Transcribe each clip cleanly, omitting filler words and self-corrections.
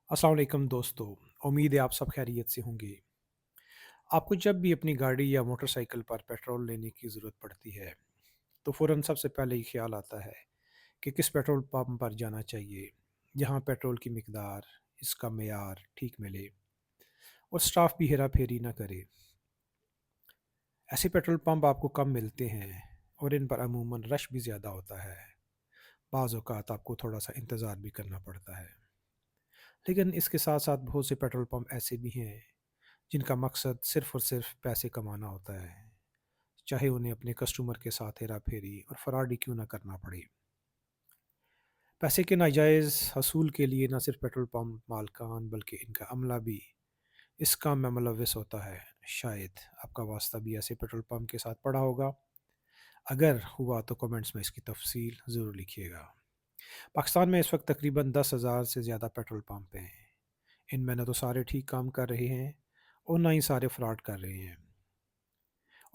अस्सलाम वालेकुम दोस्तों। उम्मीद है आप सब खैरियत से होंगे। आपको जब भी अपनी गाड़ी या मोटरसाइकिल पर पेट्रोल लेने की ज़रूरत पड़ती है तो फ़ौरन सबसे पहले ये ख्याल आता है कि किस पेट्रोल पंप पर जाना चाहिए जहां पेट्रोल की मिकदार, इसका मेयार ठीक मिले और स्टाफ भी हेरा फेरी ना करे। ऐसे पेट्रोल पंप आपको कम मिलते हैं और इन पर अमूमन रश भी ज़्यादा होता है। बाज़ औक़ात आपको थोड़ा सा इंतज़ार भी करना पड़ता है। लेकिन इसके साथ साथ बहुत से पेट्रोल पंप ऐसे भी हैं जिनका मकसद सिर्फ़ और सिर्फ पैसे कमाना होता है, चाहे उन्हें अपने कस्टमर के साथ हेरा-फेरी और फ्रॉड ही क्यों ना करना पड़े। पैसे के नाजायज़ हसूल के लिए न सिर्फ पेट्रोल पंप मालकान बल्कि इनका अमला भी इस काम में मुलव्वस होता है। शायद आपका वास्ता भी ऐसे पेट्रोल पंप के साथ पड़ा होगा। अगर हुआ तो कमेंट्स में इसकी तफसील ज़रूर लिखिएगा। पाकिस्तान में इस वक्त तकरीबन 10,000 से ज़्यादा पेट्रोल पंप हैं। इनमें न तो सारे ठीक काम कर रहे हैं और ना ही सारे फ्रॉड कर रहे हैं।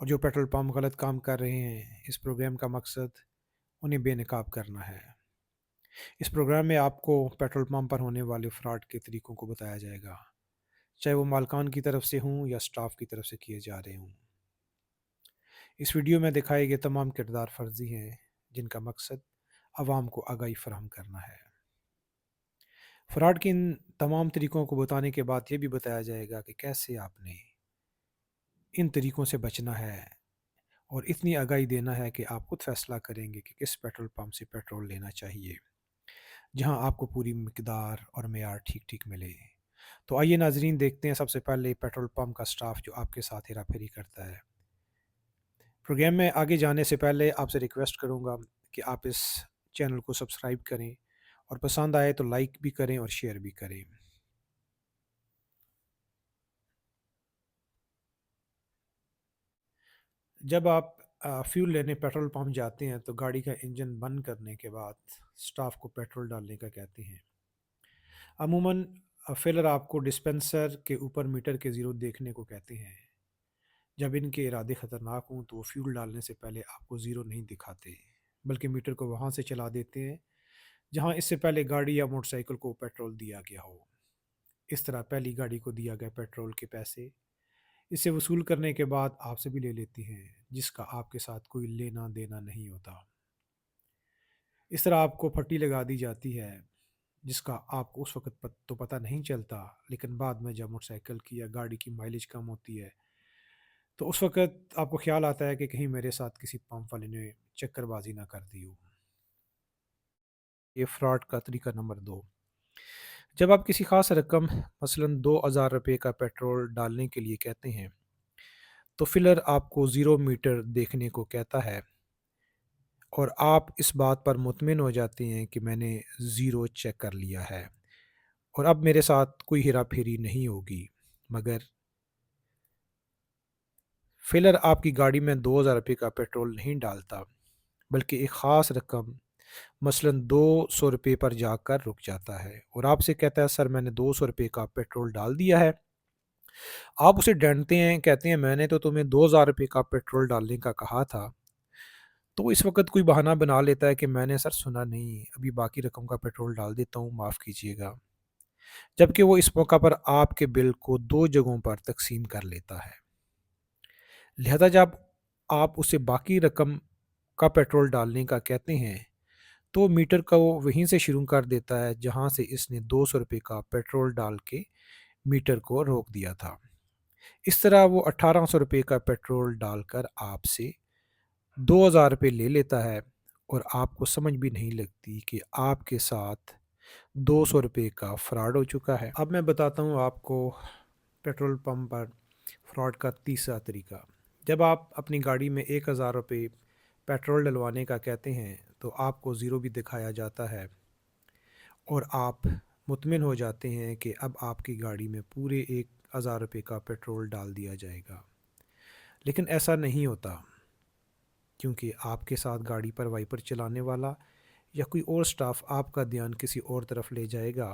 और जो पेट्रोल पंप गलत काम कर रहे हैं, इस प्रोग्राम का मकसद उन्हें बेनकाब करना है। इस प्रोग्राम में आपको पेट्रोल पंप पर होने वाले फ्रॉड के तरीकों को बताया जाएगा, चाहे वो मालकान की तरफ से हों या स्टाफ की तरफ से किए जा रहे हों। इस वीडियो में दिखाए गए तमाम किरदार फर्जी हैं जिनका मकसद आवाम को आगाही फराहम करना है। फ्रॉड के इन तमाम तरीकों को बताने के बाद ये भी बताया जाएगा कि कैसे आपने इन तरीकों से बचना है और इतनी आगाही देना है कि आप खुद फैसला करेंगे कि किस पेट्रोल पंप से पेट्रोल लेना चाहिए, जहां आपको पूरी मिकदार और मेयार ठीक-ठीक मिले। तो आइए नाज़रीन देखते हैं सबसे पहले पेट्रोल पंप का स्टाफ जो आपके साथ हेरा-फेरी करता है। प्रोग्राम में आगे जाने से पहले आपसे रिक्वेस्ट करूंगा कि आप इस चैनल को सब्सक्राइब करें और पसंद आए तो लाइक भी करें और शेयर भी करें। जब आप फ्यूल लेने पेट्रोल पंप जाते हैं तो गाड़ी का इंजन बंद करने के बाद स्टाफ को पेट्रोल डालने का कहते हैं। अमूमन फिलर आपको डिस्पेंसर के ऊपर मीटर के ज़ीरो देखने को कहते हैं। जब इनके इरादे ख़तरनाक हों तो वो फ्यूल डालने से पहले आपको ज़ीरो नहीं दिखाते, बल्कि मीटर को वहाँ से चला देते हैं जहाँ इससे पहले गाड़ी या मोटरसाइकिल को पेट्रोल दिया गया हो। इस तरह पहली गाड़ी को दिया गया पेट्रोल के पैसे इसे वसूल करने के बाद आपसे भी ले लेती हैं, जिसका आपके साथ कोई लेना देना नहीं होता। इस तरह आपको पट्टी लगा दी जाती है, जिसका आपको उस वक़्त तो पता नहीं चलता, लेकिन बाद में जब मोटरसाइकिल की या गाड़ी की माइलेज कम होती है, तो उस वक़्त आपको ख़्याल आता है कि कहीं मेरे साथ किसी पंप वाले ने चक्करबाज़ी ना कर दी हो। ये फ्रॉड का तरीका नंबर 2। जब आप किसी ख़ास रकम मसलन ₹2000 का पेट्रोल डालने के लिए कहते हैं, तो फिलर आपको ज़ीरो मीटर देखने को कहता है और आप इस बात पर मुतमिन हो जाते हैं कि मैंने ज़ीरो चेक कर लिया है और अब मेरे साथ कोई हेरा-फेरी नहीं होगी। मगर फिलर आपकी गाड़ी में ₹2000 का पेट्रोल नहीं डालता, बल्कि एक ख़ास रकम मसलन ₹200 पर जाकर रुक जाता है और आपसे कहता है सर मैंने ₹200 का पेट्रोल डाल दिया है। आप उसे डाँटते हैं, कहते हैं मैंने तो तुम्हें ₹2000 का पेट्रोल डालने का कहा था। तो इस वक़्त कोई बहाना बना लेता है कि मैंने सर सुना नहीं, अभी बाकी रकम का पेट्रोल डाल देता हूँ, माफ़ कीजिएगा। जबकि वो इस मौका पर आपके बिल को 2 जगहों पर तक़सीम कर लेता है। लिहाज़ा जब आप उसे बाकी रकम का पेट्रोल डालने का कहते हैं, तो मीटर को वो वहीं से शुरू कर देता है जहाँ से इसने ₹200 का पेट्रोल डाल के मीटर को रोक दिया था। इस तरह वो ₹1800 का पेट्रोल डालकर आपसे ₹2000 ले लेता है और आपको समझ भी नहीं लगती कि आपके साथ ₹200 का फ्रॉड हो चुका है। अब मैं बताता हूँ आपको पेट्रोल पंप पर फ्रॉड का तीसरा तरीका। जब आप अपनी गाड़ी में ₹1000 पेट्रोल डलवाने का कहते हैं, तो आपको ज़ीरो भी दिखाया जाता है और आप मुतमिन हो जाते हैं कि अब आपकी गाड़ी में पूरे ₹1000 का पेट्रोल डाल दिया जाएगा। लेकिन ऐसा नहीं होता, क्योंकि आपके साथ गाड़ी पर वाइपर चलाने वाला या कोई और स्टाफ आपका ध्यान किसी और तरफ ले जाएगा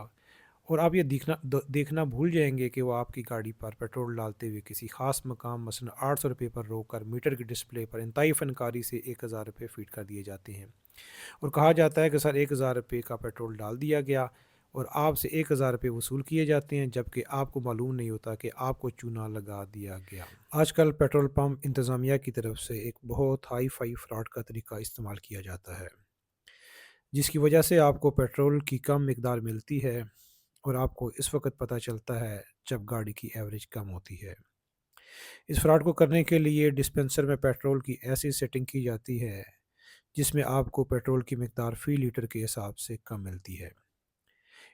और आप ये देखना भूल जाएंगे कि वो आपकी गाड़ी पर पेट्रोल डालते हुए किसी ख़ास मकाम मसलन ₹800 पर रोककर मीटर की डिस्प्ले पर इंतहाई फ़नकारी से ₹1000 फ़ीड कर दिए जाते हैं और कहा जाता है कि सर ₹1000 का पेट्रोल डाल दिया गया اور آپ سے 1000 روپये وصول کیے جاتے ہیں، جبکہ آپ کو معلوم نہیں ہوتا کہ آپ کو چونا لگا دیا گیا۔ آج کل پیٹرول پمپ انتظامیہ کی طرف سے ایک بہت ہائی فائی فراڈ کا طریقہ استعمال کیا جاتا ہے، جس کی وجہ سے آپ کو پیٹرول کی کم مقدار ملتی ہے اور آپ کو اس وقت پتہ چلتا ہے جب گاڑی کی ایوریج کم ہوتی ہے۔ اس فراڈ کو کرنے کے لیے ڈسپنسر میں پیٹرول کی ایسی سیٹنگ کی جاتی ہے جس میں آپ کو پیٹرول کی مقدار فی لیٹر کے حساب سے کم ملتی ہے۔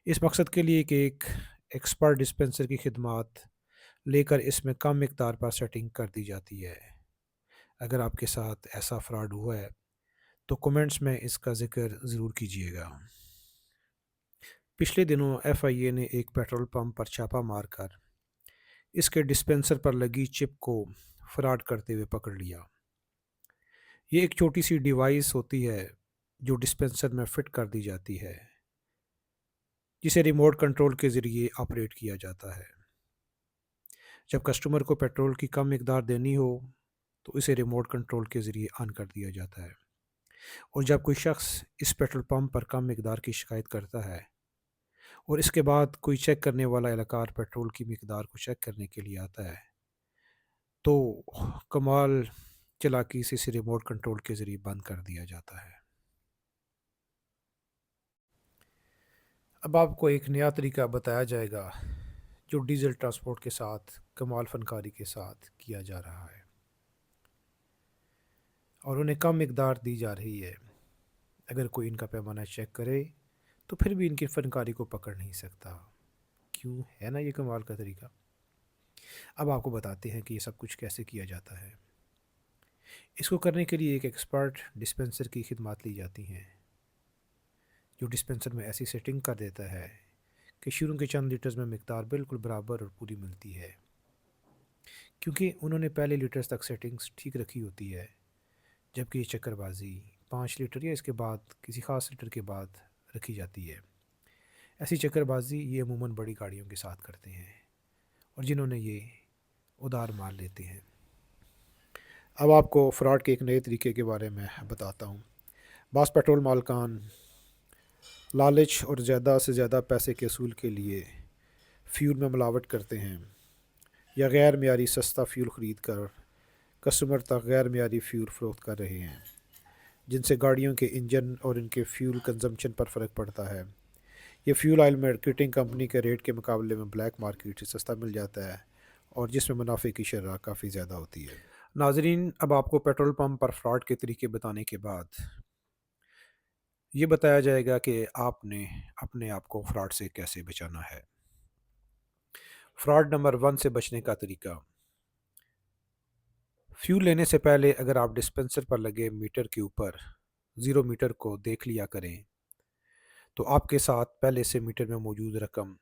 اس مقصد کے لیے کہ ایک ایکسپرٹ ڈسپنسر کی خدمات لے کر اس میں کم مقدار پر سیٹنگ کر دی جاتی ہے۔ اگر آپ کے ساتھ ایسا فراڈ ہوا ہے تو کمنٹس میں اس کا ذکر ضرور کیجیے گا۔ پچھلے دنوں ایف آئی اے نے ایک پیٹرول پمپ پر چھاپہ مار کر اس کے ڈسپنسر پر لگی چپ کو فراڈ کرتے ہوئے پکڑ لیا۔ یہ ایک چھوٹی سی ڈیوائس ہوتی ہے جو ڈسپنسر میں فٹ کر دی جاتی ہے، جسے ریموٹ کنٹرول کے ذریعے آپریٹ کیا جاتا ہے۔ جب کسٹمر کو پیٹرول کی کم مقدار دینی ہو تو اسے ریموٹ کنٹرول کے ذریعے آن کر دیا جاتا ہے، اور جب کوئی شخص اس پیٹرول پمپ پر کم مقدار کی شکایت کرتا ہے اور اس کے بعد کوئی چیک کرنے والا اہلکار پیٹرول کی مقدار کو چیک کرنے کے لیے آتا ہے تو کمال چلاکی سے اسے ریموٹ کنٹرول کے ذریعے بند کر دیا جاتا ہے۔ اب آپ کو ایک نیا طریقہ بتایا جائے گا جو ڈیزل ٹرانسپورٹ کے ساتھ کمال فنکاری کے ساتھ کیا جا رہا ہے، اور انہیں کم مقدار دی جا رہی ہے۔ اگر کوئی ان کا پیمانہ چیک کرے تو پھر بھی ان کی فنکاری کو پکڑ نہیں سکتا۔ کیوں ہے نا یہ کمال کا طریقہ؟ اب آپ کو بتاتے ہیں کہ یہ سب کچھ کیسے کیا جاتا ہے۔ اس کو کرنے کے لیے ایک ایکسپرٹ ڈسپنسر کی خدمات لی جاتی ہیں، جو ڈسپنسر میں ایسی سیٹنگ کر دیتا ہے کہ شروع کے چند لیٹرز میں مقدار بالکل برابر اور پوری ملتی ہے، کیونکہ انہوں نے پہلے لیٹرز تک سیٹنگز ٹھیک رکھی ہوتی ہے، جبکہ یہ چکر بازی 5 لیٹر یا اس کے بعد کسی خاص لیٹر کے بعد رکھی جاتی ہے۔ ایسی چکر بازی یہ عموماً بڑی گاڑیوں کے ساتھ کرتے ہیں اور جنہوں نے یہ ادھار مال لیتے ہیں۔ اب آپ کو فراڈ کے ایک نئے طریقے کے بارے میں بتاتا ہوں۔ بعض پیٹرول مالکان لالچ اور زیادہ سے زیادہ پیسے کے اصول کے لیے فیول میں ملاوٹ کرتے ہیں یا غیر معیاری سستا فیول خرید کر کسٹمر تک غیر معیاری فیول فروخت کر رہے ہیں، جن سے گاڑیوں کے انجن اور ان کے فیول کنزمپشن پر فرق پڑتا ہے۔ یہ فیول آئل مارکیٹنگ کمپنی کے ریٹ کے مقابلے میں بلیک مارکیٹ سے سستا مل جاتا ہے، اور جس میں منافع کی شرح کافی زیادہ ہوتی ہے۔ ناظرین، اب آپ کو پیٹرول پمپ پر فراڈ کے طریقے بتانے کے بعد یہ بتایا جائے گا کہ آپ نے اپنے آپ کو فراڈ سے کیسے بچانا ہے۔ فراڈ نمبر 1 سے بچنے کا طریقہ: فیول لینے سے پہلے اگر آپ ڈسپنسر پر لگے میٹر کے اوپر 0 میٹر کو دیکھ لیا کریں تو آپ کے ساتھ پہلے سے میٹر میں موجود رقم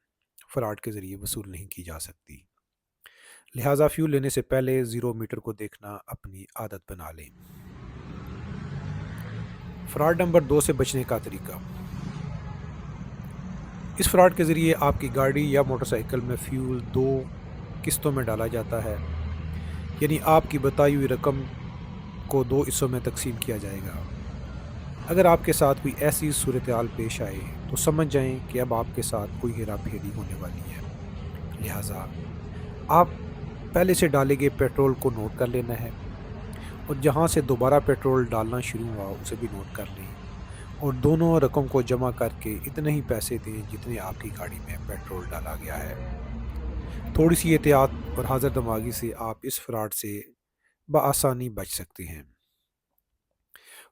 فراڈ کے ذریعے وصول نہیں کی جا سکتی۔ لہٰذا فیول لینے سے پہلے 0 میٹر کو دیکھنا اپنی عادت بنا لیں۔ فراڈ نمبر 2 سے بچنے کا طریقہ: اس فراڈ کے ذریعے آپ کی گاڑی یا موٹر سائیکل میں فیول 2 قسطوں میں ڈالا جاتا ہے، یعنی آپ کی بتائی ہوئی رقم کو 2 حصوں میں تقسیم کیا جائے گا۔ اگر آپ کے ساتھ کوئی ایسی صورتحال پیش آئے تو سمجھ جائیں کہ اب آپ کے ساتھ کوئی ہیرا پھیری ہونے والی ہے، لہٰذا آپ پہلے سے ڈالے گئے پیٹرول کو نوٹ کر لینا ہے، اور جہاں سے دوبارہ پیٹرول ڈالنا شروع ہوا اسے بھی نوٹ کر لیں، اور دونوں رقم کو جمع کر کے اتنے ہی پیسے دیں جتنے آپ کی گاڑی میں پیٹرول ڈالا گیا ہے۔ تھوڑی سی احتیاط اور حاضر دماغی سے آپ اس فراڈ سے بآسانی بچ سکتے ہیں۔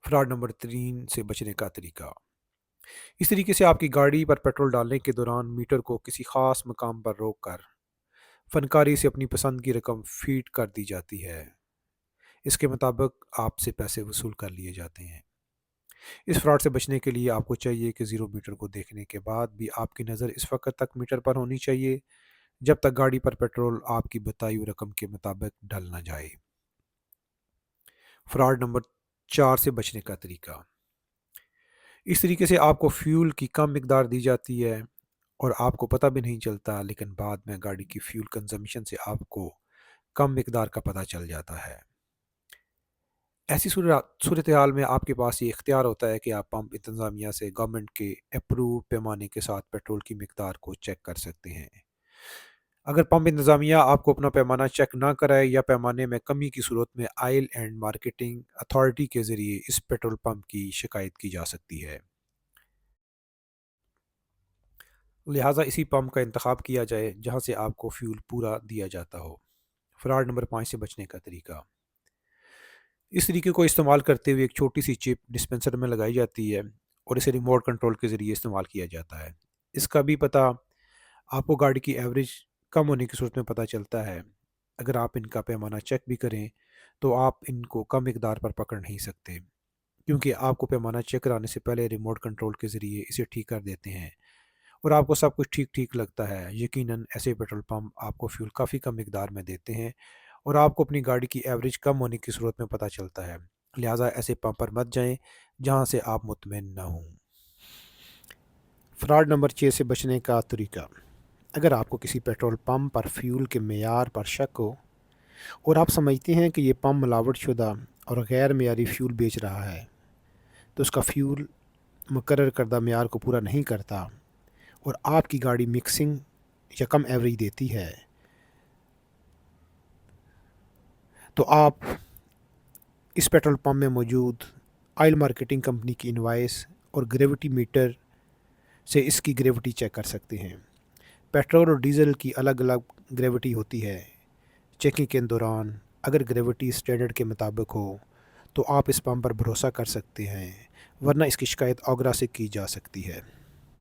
فراڈ نمبر 3 سے بچنے کا طریقہ: اس طریقے سے آپ کی گاڑی پر پیٹرول ڈالنے کے دوران میٹر کو کسی خاص مقام پر روک کر فنکاری سے اپنی پسند کی رقم فیڈ کر دی جاتی ہے۔ اس کے مطابق آپ سے پیسے وصول کر لیے جاتے ہیں۔ اس فراڈ سے بچنے کے لیے آپ کو چاہیے کہ 0 میٹر کو دیکھنے کے بعد بھی آپ کی نظر اس وقت تک میٹر پر ہونی چاہیے جب تک گاڑی پر پیٹرول آپ کی بتائی ہوئی رقم کے مطابق ڈل نہ جائے۔ فراڈ نمبر 4 سے بچنے کا طریقہ: اس طریقے سے آپ کو فیول کی کم مقدار دی جاتی ہے اور آپ کو پتہ بھی نہیں چلتا، لیکن بعد میں گاڑی کی فیول کنزمپشن سے آپ کو کم مقدار کا پتہ چل جاتا ہے۔ ऐसी सूरत हाल में आपके पास ये इख्तियार होता है कि आप पंप इंतज़ामिया से गवर्नमेंट के अप्रूव्ड पैमाने के साथ पेट्रोल की मिकदार को चेक कर सकते हैं। अगर पंप इंतज़ामिया आपको अपना पैमाना चेक ना कराए या पैमाने में कमी की सूरत में ऑयल एंड मार्केटिंग अथॉरिटी के ज़रिए इस पेट्रोल पंप की शिकायत की जा सकती है। लिहाजा इसी पंप का इंतखाब किया जाए जहाँ से आपको फ्यूल पूरा दिया जाता हो। फ्रॉड नंबर 5 से बचने का तरीका। इस तरीके को इस्तेमाल करते हुए एक छोटी सी चिप डिस्पेंसर में लगाई जाती है और इसे रिमोट कंट्रोल के ज़रिए इस्तेमाल किया जाता है। इसका भी पता आपको गाड़ी की एवरेज कम होने की सूरत में पता चलता है। अगर आप इनका पैमाना चेक भी करें तो आप इनको कम मिकदार पर पकड़ नहीं सकते, क्योंकि आपको पैमाना चेक कराने से पहले रिमोट कंट्रोल के ज़रिए इसे ठीक कर देते हैं और आपको सब कुछ ठीक ठीक लगता है। यकीनन ऐसे पेट्रोल पंप आपको फ्यूल काफ़ी कम मिकदार में देते हैं और आपको अपनी गाड़ी की एवरेज कम होने की सूरत में पता चलता है। लिहाजा ऐसे पंप पर मत जाएं जहां से आप मुतमईन ना हों। फ्रॉड नंबर 6 से बचने का तरीका। अगर आपको किसी पेट्रोल पंप पर फ्यूल के मेयार पर शक हो और आप समझते हैं कि ये पंप मिलावट शुदा और गैर मेयारी फ्यूल बेच रहा है, तो उसका फ्यूल मुकर्रर करदा मेयार को पूरा नहीं करता और आपकी गाड़ी मिक्सिंग या कम एवरेज देती है, तो आप इस पेट्रोल पंप में मौजूद ऑयल मार्केटिंग कंपनी की इनवाइस और ग्रेविटी मीटर से इसकी ग्रेविटी चेक कर सकते हैं। पेट्रोल और डीजल की अलग अलग ग्रेविटी होती है। चेकिंग के दौरान अगर ग्रेविटी स्टैंडर्ड के मुताबिक हो तो आप इस पंप पर भरोसा कर सकते हैं, वरना इसकी शिकायत ओगरा से की जा सकती है।